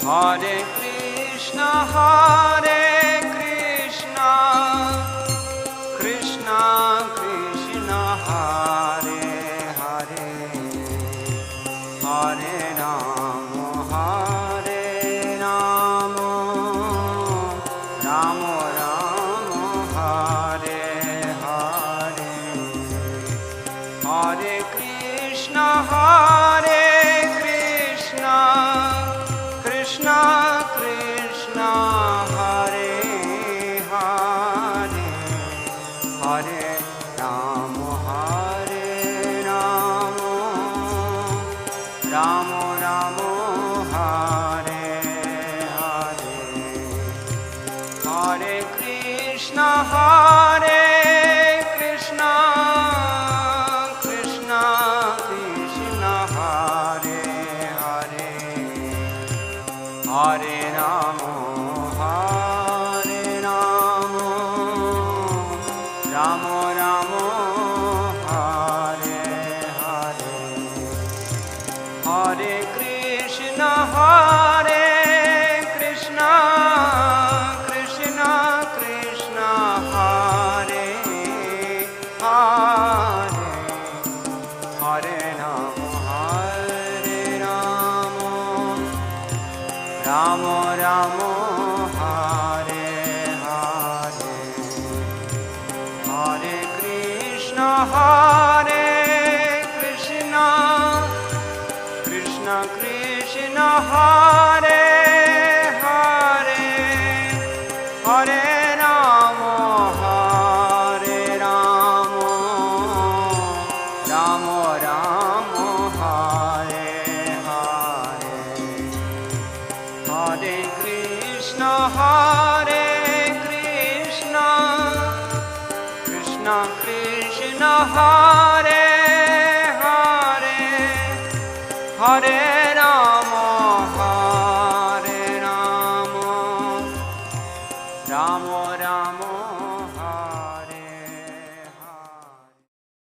Hare Krishna, Hare Krishna, Krishna Krishna, Hare Hare, Hare Rama, Hare Rama, Rama Rama, Hare Hare, Hare Krishna, Hare Krishna, Krishna Krishna, Hare Hare, Hare Rama, Hare Rama, Rama Rama, Hare Hare, Hare Krishna, Hare Krishna, Krishna Krishna, Hare Hare, Hare Rama, Hare Rama, Rama Rama, Hare Hare, Hare Krishna, Hare Krishna, Krishna Krishna, Hare Hare, Hare Rama, Hare Rama, Rama Rama, Hare Hare, Hare Krishna, Hare Krishna, Krishna Krishna, Hare Hare, Hare Rama, Hare Rama, Rama Rama, Hare Hare, Hare Krishna, Hare Krishna, Krishna Krishna, Hare Hare, Hare Rama, Hare Rama, Rama